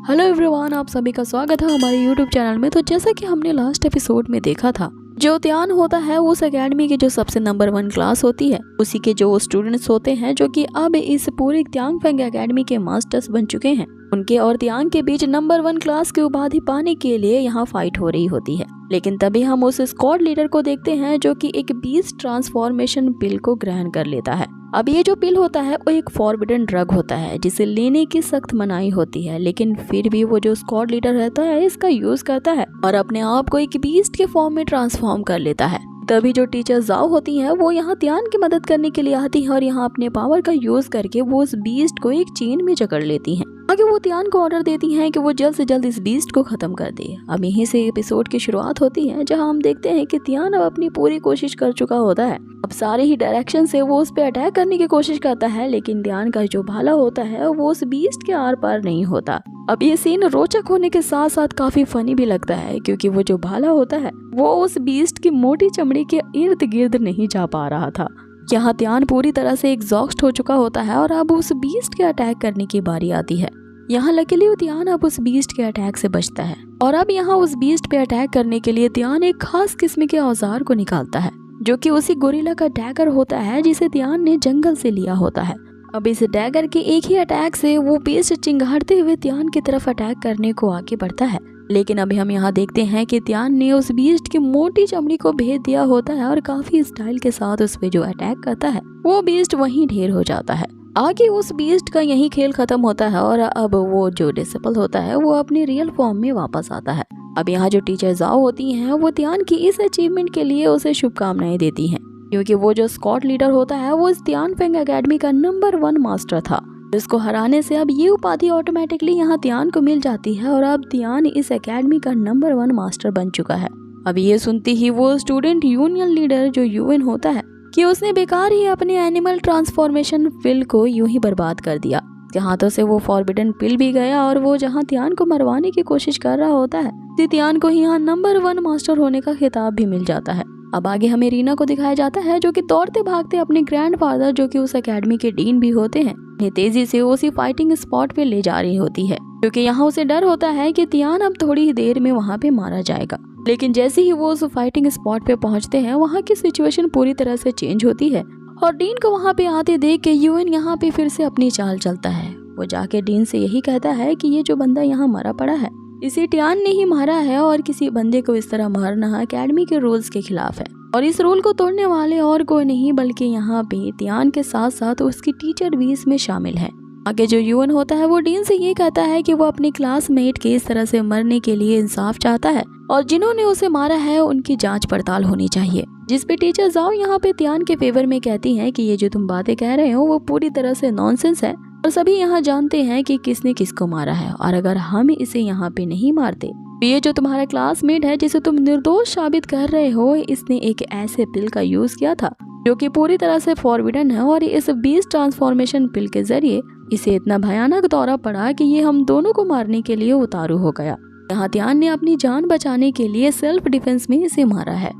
Hello everyone, आप सभी का स्वागत है हमारे यूट्यूब चैनल में। तो जैसा कि हमने लास्ट एपिसोड में देखा था, जो ध्यान होता है उस एकेडमी की जो सबसे नंबर 1 क्लास होती है, उसी के जो स्टूडेंट्स होते हैं जो कि अब इस पूरी त्यांग फेंग एकेडमी के मास्टर्स बन चुके हैं, उनके और त्यांग के बीच नंबर 1 क्लास की उपाधि पाने के लिए यहाँ फाइट हो रही होती है। लेकिन तभी हम उस स्क्वाड लीडर को देखते हैं जो कि एक बीस्ट ट्रांसफॉर्मेशन पिल को ग्रहण कर लेता है। अब ये जो पिल होता है वो एक फॉरबिडन ड्रग होता है जिसे लेने की सख्त मनाही होती है, लेकिन फिर भी वो जो स्क्वाड लीडर रहता है इसका यूज करता है और अपने आप को एक बीस्ट के फॉर्म में ट्रांसफॉर्म कर लेता है। तभी जो टीचर जाओ होती हैं वो यहाँ ध्यान की मदद करने के लिए आती है और यहाँ अपने पावर का यूज करके वो उस बीस्ट को एक चेन में जकड़ लेती हैं। आगे वो ध्यान को ऑर्डर देती हैं कि वो जल्द से जल्द इस बीस्ट को खत्म कर दे। अब यहीं से एपिसोड की शुरुआत होती है जहां हम देखते हैं कि ध्यान अब अपनी पूरी कोशिश कर चुका होता है। अब सारे ही डायरेक्शन से वो उस पे अटैक करने की कोशिश करता है, लेकिन ध्यान का जो भाला होता है वो उस बीस्ट के आर पार नहीं होता। अब ये सीन रोचक होने के साथ साथ काफी फनी भी लगता है, क्योंकि वो जो भाला होता है वो उस बीस्ट की मोटी चमड़ी के इर्द गिर्द नहीं जा पा रहा था। यहाँ ध्यान पूरी तरह से एग्जॉस्ट हो चुका होता है और अब उस बीस्ट के अटैक करने की बारी आती है। यहाँ लकीली ध्यान अब उस बीस्ट के अटैक से बचता है और अब यहाँ उस बीस्ट पे अटैक करने के लिए ध्यान एक खास किस्म के औजार को निकालता है, जो कि उसी गोरिल्ला का डैगर होता है जिसे ध्यान ने जंगल से लिया होता है। अब इस डैगर के एक ही अटैक से वो बीस्ट चिंगारते हुए ध्यान की तरफ अटैक करने को आगे बढ़ता है, लेकिन अभी हम यहाँ देखते हैं कि ध्यान ने उस बीस्ट की मोटी चमड़ी को भेद दिया होता है और काफी स्टाइल के साथ उस पे जो अटैक करता है वो बीस्ट वहीं ढेर हो जाता है। आगे उस बीस्ट का यही खेल खत्म होता है और अब वो जो डिसिपल होता है वो अपनी रियल फॉर्म में वापस आता है। अब यहाँ जो टीचर जाओ होती हैं वो ध्यान की इस अचीवमेंट के लिए उसे शुभकामनाएं देती हैं, क्योंकि वो जो स्क्वाड लीडर होता है वो इस ध्यान फेंग एकेडमी का नंबर 1 मास्टर था, जिसको हराने से अब ये उपाधि ऑटोमेटिकली यहाँ ध्यान को मिल जाती है और अब ध्यान इस एकेडमी का नंबर 1 मास्टर बन चुका है। अब ये सुनते ही वो स्टूडेंट यूनियन लीडर जो यूएन होता है कि उसने बेकार ही अपने एनिमल ट्रांसफॉर्मेशन पिल को यूं ही बर्बाद कर दिया। हाथों से वो फॉरबिडन पिल भी गया और वो जहां ध्यान को मरवाने की कोशिश कर रहा होता है, ध्यान को यहाँ नंबर 1 मास्टर होने का खिताब भी मिल जाता है। अब आगे हमें रीना को दिखाया जाता है जो कि दौड़ते भागते अपने ग्रैंडफादर जो कि उस एकेडमी के डीन भी होते हैं, तेजी से उसी फाइटिंग स्पॉट पे ले जा रही होती है, क्योंकि यहाँ उसे डर होता है कि ध्यान अब थोड़ी ही देर में वहाँ पे मारा जाएगा। लेकिन जैसे ही वो उस फाइटिंग स्पॉट पे पहुंचते हैं वहाँ की सिचुएशन पूरी तरह से चेंज होती है और डीन को वहाँ पे आते देख के यूएन यहाँ पे फिर से अपनी चाल चलता है। वो जाके डीन से यही कहता है कि ये जो बंदा यहाँ मरा पड़ा है इसे टियान ने ही मारा है और किसी बंदे को इस तरह मारना एकेडमी के रूल्स के खिलाफ है और इस रूल को तोड़ने वाले और कोई नहीं बल्कि यहाँ पे टियान के साथ साथ उसकी टीचर भी इसमें शामिल है। आगे जो यूएन होता है वो डीन से ये कहता है कि वो अपने क्लासमेट के इस तरह से मरने के लिए इंसाफ चाहता है और जिन्होंने उसे मारा है उनकी जांच पड़ताल होनी चाहिए, जिसपे टीचर जाओ यहाँ पे ध्यान के फेवर में कहती हैं कि ये जो तुम बातें कह रहे हो वो पूरी तरह से नॉनसेंस है और सभी यहाँ जानते हैं कि किसने किसको मारा है और अगर हम इसे यहाँ पे नहीं मारते तो ये जो तुम्हारा क्लासमेट है जिसे तुम निर्दोष साबित कर रहे हो, इसने एक ऐसे पिल का यूज किया था जो कि पूरी तरह से फॉरबिडन है और इस बीस्ट ट्रांसफॉर्मेशन पिल के जरिए इसे इतना भयानक दौरा पड़ा कि ये हम दोनों को मारने के लिए उतारू हो गया। यहाँ ध्यान ने अपनी जान बचाने के लिए सेल्फ डिफेंस में इसे मारा है,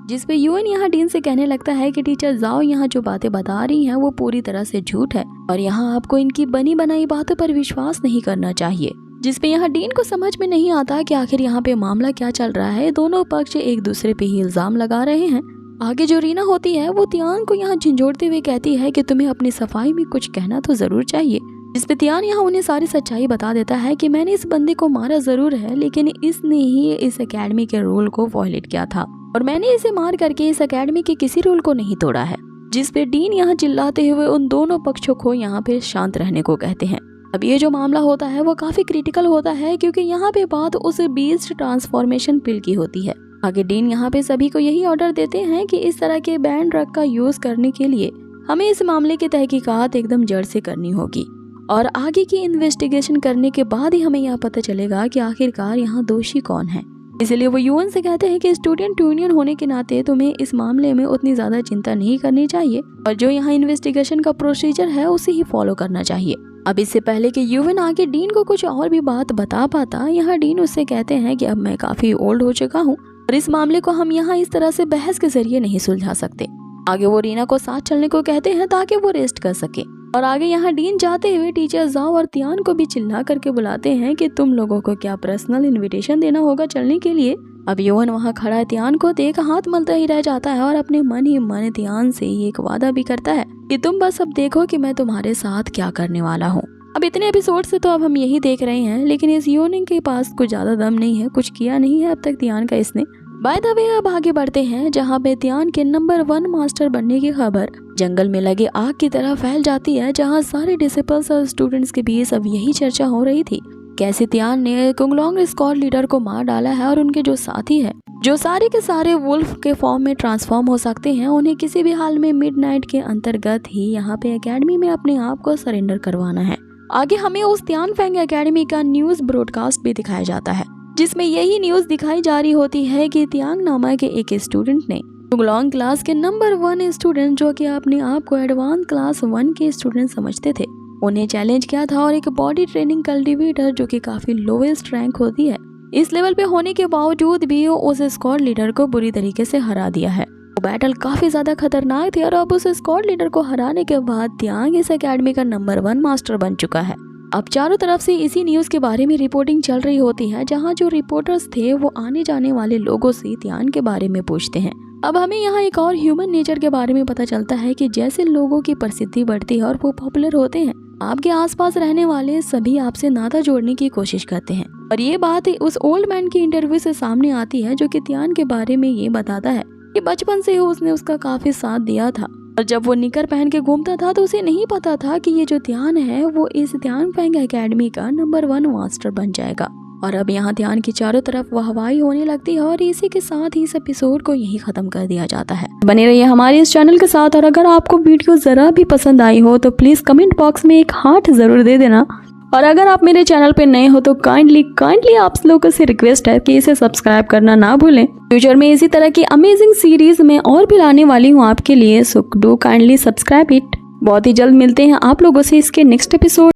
जिसपे यूएन यहाँ डीन से कहने लगता है कि टीचर जाओ यहाँ जो बातें बता रही हैं वो पूरी तरह से झूठ है और यहाँ आपको इनकी बनी बनाई बातों पर विश्वास नहीं करना चाहिए। जिसपे यहाँ डीन को समझ में नहीं आता कि आखिर यहाँ पे मामला क्या चल रहा है। दोनों पक्ष एक दूसरे पे ही इल्जाम लगा रहे हैं। आगे जो रीना होती है वो ध्यान को यहाँ झंझोड़ते हुए कहती है कि तुम्हें अपनी सफाई में कुछ कहना तो जरूर चाहिए, जिसपे ध्यान यहाँ उन्हें सारी सच्चाई बता देता है कि मैंने इस बंदे को मारा जरूर है, लेकिन इसने ही इस एकेडमी के रूल को वॉयलेट किया था और मैंने इसे मार करके इस एकेडमी के किसी रूल को नहीं तोड़ा है। जिसपे डीन यहाँ चिल्लाते हुए उन दोनों पक्षों को यहाँ पे शांत रहने को कहते हैं। अब ये जो मामला होता है वो काफी क्रिटिकल होता है, क्योंकि यहाँ पे बात उस बीस्ट ट्रांसफॉर्मेशन पिल की होती है। आगे डीन यहाँ पे सभी को यही ऑर्डर देते हैं कि इस तरह के बैन ड्रग का यूज करने के लिए हमें इस मामले की तहकीकात एकदम जड़ से करनी होगी और आगे की इन्वेस्टिगेशन करने के बाद ही हमें यह पता चलेगा कि आखिरकार यहाँ दोषी कौन है। इसलिए वो यूएन से कहते हैं कि स्टूडेंट यूनियन होने के नाते तुम्हें इस मामले में उतनी ज्यादा चिंता नहीं करनी चाहिए और जो यहाँ इन्वेस्टिगेशन का प्रोसीजर है उसे ही फॉलो करना चाहिए। अब इससे पहले कि यूएन आगे डीन को कुछ और भी बात बता पाता, यहाँ डीन उससे कहते हैं कि अब मैं काफी ओल्ड हो चुका हूँ और इस मामले को हम यहाँ इस तरह से बहस के जरिए नहीं सुलझा सकते। आगे वो रीना को साथ चलने को कहते हैं ताकि वो रेस्ट कर सके। और आगे यहाँ डीन जाते हुए टीचर जाओ और तियान को भी चिल्ला करके बुलाते हैं कि तुम लोगों को क्या पर्सनल इनविटेशन देना होगा चलने के लिए। अब योवन वहाँ खड़ा तियान को देख हाथ मलता ही रह जाता है और अपने मन ही मन तियान से एक वादा भी करता है कि तुम बस अब देखो कि मैं तुम्हारे साथ क्या करने वाला हूँ। अब इतने एपिसोड से तो अब हम यही देख रहे हैं, लेकिन इस योनिंग के पास कुछ ज्यादा दम नहीं है, कुछ किया नहीं है अब तक तियान का इसने। बाय द वे अब आगे बढ़ते हैं जहाँ पे तियान के नंबर 1 मास्टर बनने की खबर जंगल में लगे आग की तरह फैल जाती है, जहाँ सारे डिसिपल्स और स्टूडेंट्स के बीच अब यही चर्चा हो रही थी कैसे तियान ने कुंगलोंग स्क्वाड लीडर को मार डाला है और उनके जो साथी है जो सारे के सारे वुल्फ के फॉर्म में ट्रांसफॉर्म हो सकते हैं, उन्हें किसी भी हाल में मिडनाइट के अंतर्गत ही यहाँ पे एकेडमी में अपने आप को सरेंडर करवाना है। आगे हमें उस तियानफेंग एकेडमी का न्यूज ब्रॉडकास्ट भी दिखाया जाता है जिसमें यही न्यूज दिखाई जा रही होती है कि तियांग नामा के एक स्टूडेंट ने कुंगलोंग क्लास के नंबर 1 स्टूडेंट जो कि अपने आप को एडवांस क्लास 1 के स्टूडेंट समझते थे, उन्हें चैलेंज किया था और एक बॉडी ट्रेनिंग कल्टिवेटर जो कि काफी लोवेस्ट रैंक होती है इस लेवल पे होने के बावजूद भी उस स्क्वाड लीडर को बुरी तरीके से हरा दिया है। वो बैटल काफी ज्यादा खतरनाक थी और अब उस स्क्वाड लीडर को हराने के बाद तियांग इस एकेडमी का नंबर 1 मास्टर बन चुका है। अब चारों तरफ से इसी न्यूज के बारे में रिपोर्टिंग चल रही होती है, जहां जो रिपोर्टर्स थे वो आने जाने वाले लोगों से तियान के बारे में पूछते हैं। अब हमें यहाँ एक और ह्यूमन नेचर के बारे में पता चलता है कि जैसे लोगों की प्रसिद्धि बढ़ती है और वो पॉपुलर होते हैं, आपके आसपास रहने वाले सभी आपसे नाता जोड़ने की कोशिश करते हैं। और ये बात उस ओल्ड मैन की इंटरव्यू से सामने आती है जो कि तियान के बारे में ये बताता है कि बचपन से ही उसने उसका काफी साथ दिया था और जब वो निकर पहन के घूमता था तो उसे नहीं पता था कि ये जो तियान है वो इस तियानफेंग एकेडमी का नंबर 1 मास्टर बन जाएगा। और अब यहाँ तियान की चारों तरफ वाहवाही होने लगती है और इसी के साथ ही इस एपिसोड को यही खत्म कर दिया जाता है। बने रहिए हमारे इस चैनल के साथ और अगर आपको वीडियो जरा भी पसंद आई हो तो प्लीज कमेंट बॉक्स में एक हार्ट जरूर दे देना और अगर आप मेरे चैनल पे नए हो तो काइंडली आप लोगों से रिक्वेस्ट है कि इसे सब्सक्राइब करना ना भूलें। फ्यूचर में इसी तरह की अमेजिंग सीरीज में और भी लाने वाली हूँ आपके लिए, so do kindly subscribe it. बहुत ही जल्द मिलते हैं आप लोगों से इसके नेक्स्ट एपिसोड।